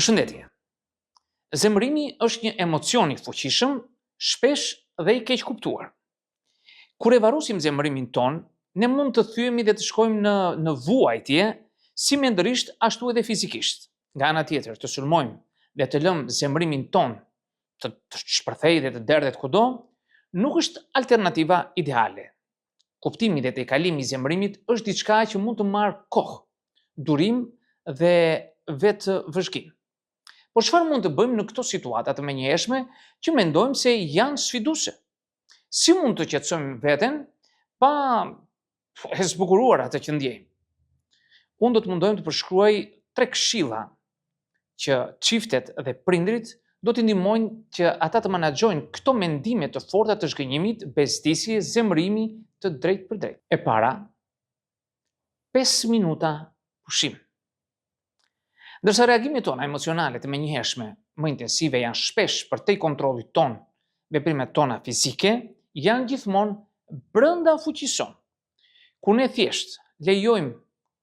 Përshëndetje. Zemërimi është një emocion i fuqishëm, shpesh dhe i keq kuptuar. Kur e varrosim zemërimin ton, ne mund të thyemi dhe të shkojmë në vuajtje, si mendërisht ashtu edhe fizikisht. Nga ana tjetër, të sulmojmë dhe të lëmë zemërimin ton të shpërthejë dhe të derdhet kudo, nuk është alternativa ideale. Kuptimi dhe tejkalimi i zemërimit është diçka që mund të marrë kohë, durim dhe vetë vëzhgim. Por çfarë mund të bëjmë në këto situata të menjëhershme që mendojmë se janë sfiduese? Si mund të qetësojmë veten pa e zbukuruar atë që ndjejmë? Unë do të mundohem të përshkruaj 3 këshilla që çiftet dhe prindrit do t'i ndihmojnë që ata të menaxhojnë këto mendime të forta të zhgënjimit, bezdisje, zemërimi të drejtë për drejtë. E para, 5 minuta pushim. Ndërsa reagimet tona emocionale të menjëhershme më intensive janë shpesh përtej kontrollit ton, veprimet tona fizike janë gjithmonë brenda fuqison. Kur ne thjesht lejojmë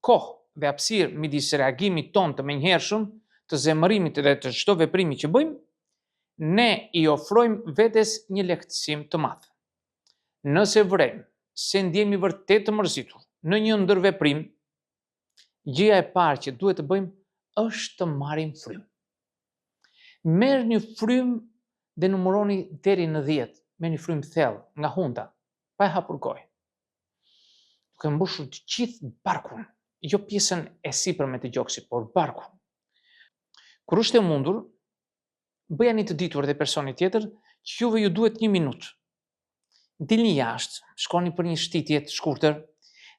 kohë dhe hapësirë midis reagimit ton të menjëhershëm, të zemërimit dhe të çdo veprimi që bëjmë, ne i ofrojmë vetes një lehtësim të madh. Nëse vrejmë se ndjehemi vërtet të mërzitur në një ndër veprim, gjëja e parë që duhet të bëjmë është të marrim frymë. Merrni frymë dhe numëroni deri në 10, me një frymë thellë, nga hunda, pa e hapur gojë. Duke mbushur të gjithë barkun, jo pjesën e sipërme të gjoksit, por barkun. Kur është e mundur, bëjani të ditur dhe personit tjetër që juve ju duhet 1 minutë. Dilni jashtë, shkoni për një shëtitje të shkurtër,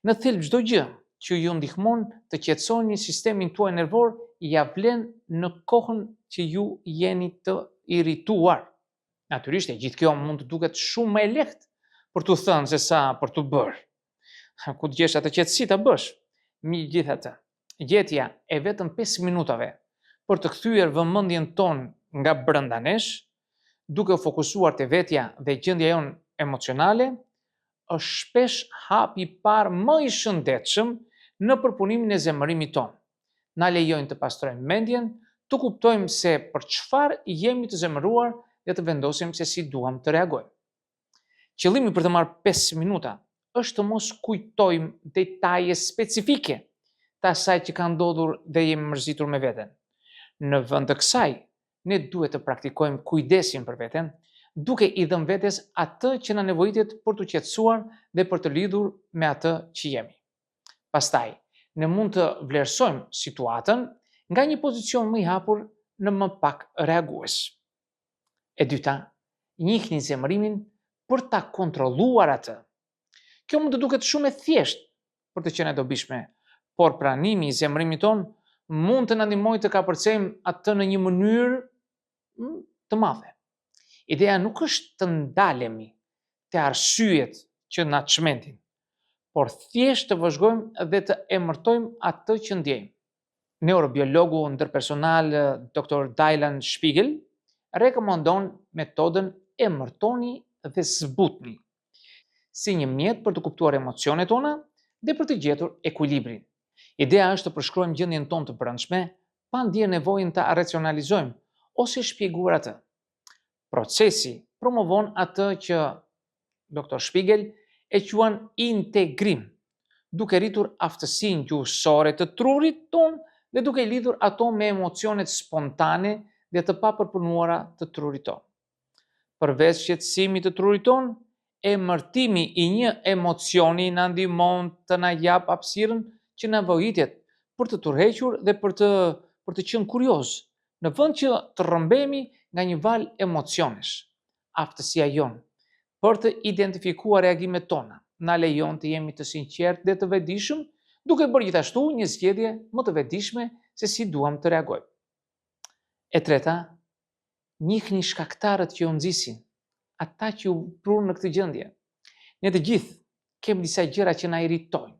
në thelb çdo gjë që ju ndihmon të qetësoni sistemin tuaj nervor, ja vlen në kohën që ju jeni të irrituar. Natyrisht e gjithë kjo mund të duket shumë më e lehtë për t'u thënë se sa për t'u bërë. Ku të gjesh atë qetësi ta bësh? Megjithatë, gjetja e vetëm 5 minutave për të kthyer vëmendjen tonë nga brenda nesh, duke u fokusuar te vetja dhe gjendja jonë emocionale, është shpesh hapi i parë më i shëndetshëm në përpunimin e zemërimit tonë. Na lejojnë të pastrojmë mendjen, të kuptojmë se për çfarë jemi të zemëruar dhe të vendosim se si duam të reagojmë. Qëllimi për të marrë 5 minuta është të mos kujtojmë detaje specifike të asaj që ka ndodhur dhe jemi mërzitur me veten. Në vend të kësaj, ne duhet të praktikojmë kujdesin për veten, duke i dhënë vetes atë që na nevojitet për të qetësuar dhe për të lidhur me atë që jemi. Pastaj, ne mund të vlerësojmë situatën nga një pozicion më i hapur në më pak reagues. E dyta, njihni zemërimin për ta kontrolluar atë. Kjo mund të duket shumë e thjeshtë për të qenë e dobishme, por pranimi i zemërimit ton mund të na ndihmojë të kapërcejmë atë në një mënyrë të madhe. Ideja nuk është të ndalemi te arsyet që na çmendin, por thjesht të vëzhgojmë dhe të emërtojmë atë që ndjejmë. Neurobiologu ndërpersonal Dr. Dylan Spiegel rekomandon metodën emërtoni dhe zbutni, si një mjet për të kuptuar emocionet tona dhe për të gjetur ekuilibrin. Ideja është të përshkruajmë gjendjen tonë të brendshme, pa ndjerë nevojën ta racionalizojmë ose shpjeguar atë. Procesi promovon atë që Dr. Spiegel e quan integrim, duke rritur aftësinë gjuhësore të trurit ton dhe duke lidhur ato me emocionet spontane dhe të papërpunuara të trurit ton. Përveç qetësimit të trurit ton, emërtimi i një emocioni na ndihmon të na jap hapësirën që nevojitet për të tërhequr dhe për të qenë kurioz, në vend që të rrëmbemi nga një val emocionesh. Aftësia jonë për të identifikuar reagimet tona na lejon të jemi të sinqertë dhe të vetëdijshëm, duke bërë gjithashtu një zgjedhje më të vetëdijshme se si duam të reagojmë. E treta, njihni shkaktarët që ju nxisin, ata që ju prurën në këtë gjendje. Ne të gjithë kemi disa gjëra që na irritojnë.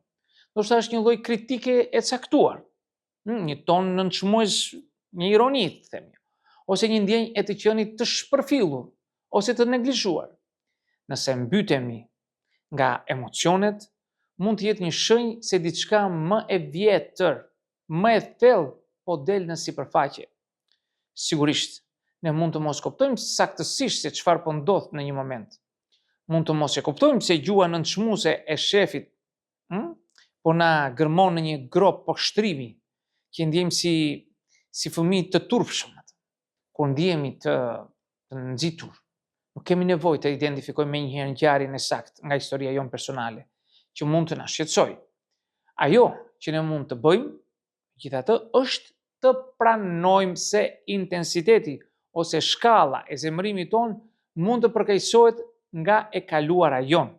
Ndoshta është një lloj kritike e caktuar, një ton nënçmues, një ironi, themi, ose një ndjenjë e të qenit të shpërfillur ose të neglizhuar. Nëse mbytemi nga emocionet, mund të jetë një shenjë se diçka më e vjetër, më e thellë po del në sipërfaqe. Sigurisht, ne mund të mos kuptojmë saktësisht se çfarë po ndodh në një moment. Mund të mos e kuptojmë se gjua nënçmuese e shefit po na gërmon në një grop poshtrimi, që ndjejmë si fëmijë të turpshëm. Kur ndjehemi të nxitur, nuk kemi nevojë të identifikojmë menjëherë ngjarjen e saktë nga historia jonë personale, që mund të na shqetësojë. Ajo që ne mund të bëjmë, gjithatë, është të pranojmë se intensiteti ose shkalla e zemërimit ton mund të përkeqësohet nga e kaluara jonë.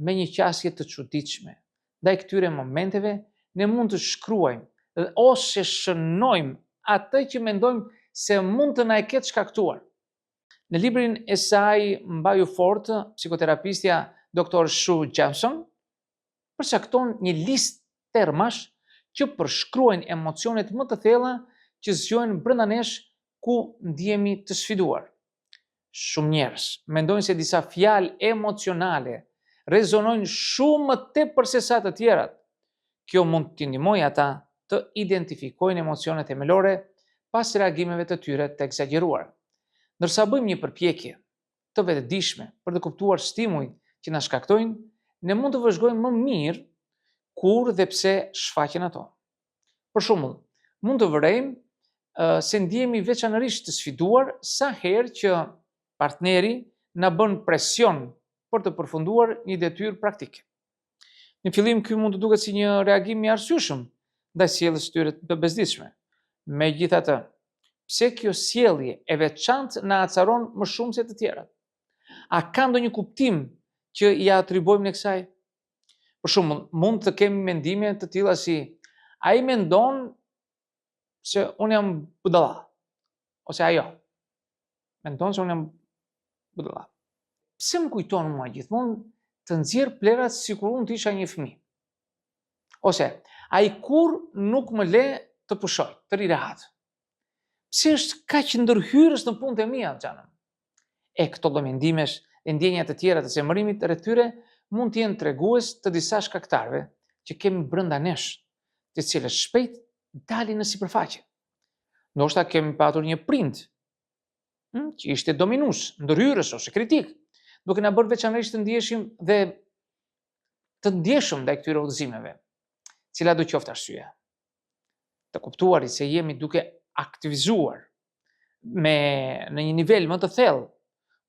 Me një qasje të çuditshme, ndaj këtyre momenteve ne mund të shkruajmë ose shënojmë atë që mendojmë se mund të na e ketë shkaktuar. Në librin e saj Mbaju Fort, psikoterapistja Dr. Sue Johnson përcakton një listë termash që përshkruajnë emocionet më të thella që zgjohen brenda nesh ku ndjehemi të sfiduar. Shumë njerëz mendojnë se disa fjalë emocionale rezonojnë shumë më tepër se sa të tjerat. Kjo mund t'i ndihmojë ata të identifikojnë emocionet themelore pas reagimeve të tyre të egzageruar. Ndërsa bëjmë një përpjekje të vetëdijshme për të kuptuar stimujt që na shkaktojnë, ne mund të vëzhgojmë më mirë kur dhe pse shfaqen ato. Për shembull, mund të vërejmë se ndjehemi veçanërisht të sfiduar sa herë që partneri na bën presion për të përfunduar një detyrë praktike. Në fillim ky mund të duket si një reagim i arsyeshëm ndaj sjelljes së tyre të bezdishme. Megjithatë, pse kjo sjellje e veçantë na acaron më shumë se të tjerat? A ka ndonjë kuptim që ja atribuojmë ne kësaj? Për shembull, mund të kemi mendime të tilla si ai mendon se unë jam budalla, ose ajo mendon se unë jam budalla. Pse më kujton mua gjithmonë të nxjerr plerat sikur unë të isha një fëmijë? Ose ai kur nuk më le të pushoj, të ri rehat? Pse është kaq ndërhyrës në punët e mia, xhanëm? Këto lloj mendimesh e ndjenja të tjera të zemërimit rreth tyre mund të jenë tregues të disa shkaktarëve që kemi brenda nesh, të cilët shpejt dalin në sipërfaqe. Ndoshta kemi patur një prind që ishte dominues, ndërhyrës ose kritik, duke na bërë veçanërisht të ndjeshim dhe të ndjeshëm ndaj këtyre udhëzimeve. Cila do qoftë arsyeja? Të kuptuarit se jemi duke aktivizuar në një nivel më të thellë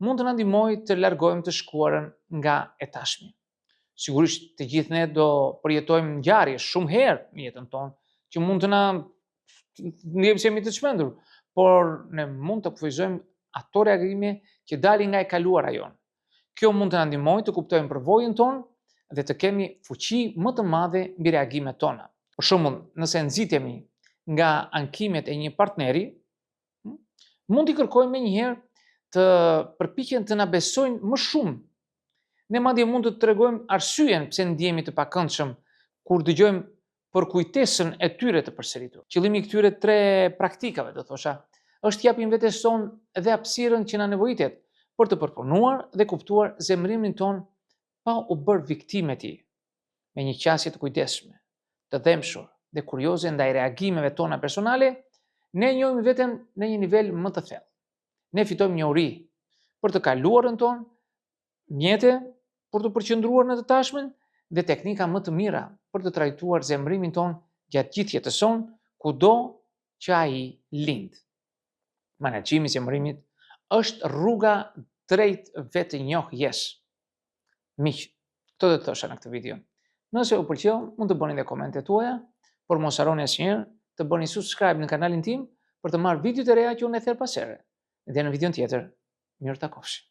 mund të na ndihmojë të largojmë të shkuarën nga e tashmi. Sigurisht të gjithë ne do përjetojmë ngjarje shumë herë në jetën tonë që mund të na ndjejmë se jemi të çmendur, por ne mund të kufizojmë ato reagime që dalin nga e kaluara jonë. Kjo mund të na ndihmojë të kuptojmë përvojën tonë dhe të kemi fuqi më të madhe mbi reagimet tona. Për shembull, nëse nxitemi nga ankimet e një partneri, mund t'i kërkojmë menjëherë të përpiqen të na besojnë më shumë. Ne madje mund të tregojmë arsyeën pse ndjehemi të pakëndshëm kur dëgjojmë për kujtesën e tyre të përsëritur. Qëllimi i këtyre 3 praktikave, do thosha, është t'japim vetes tonë dhe hapësirën që na nevojitet për të përpunuar dhe kuptuar zemërimin ton pa u bërë viktimë e tij. Me një qasje të kujdesshme, të dhemshur dhe kurioze ndaj reagimeve tona personale, ne njohim veten në një nivel më të thellë. Ne fitojmë njohuri për të kaluarën tonë, mjete për të përqendruar në të tashmen dhe teknika më të mira për të trajtuar zemërimin ton gjatë gjithë jetës sonë, kudo që ai lind. Menaxhimi i zemërimit është rruga drejt vetënjohjes. Miq, këto do të thosha në këtë video. Nëse u pëlqeu, mund të bëni dhe komentet tuaja, por mos harroni asnjëherë të bëni subscribe në kanalin tim për të marrë videot e reja që unë e thërr pas here. Dhe në videon tjetër, mirë takofshi.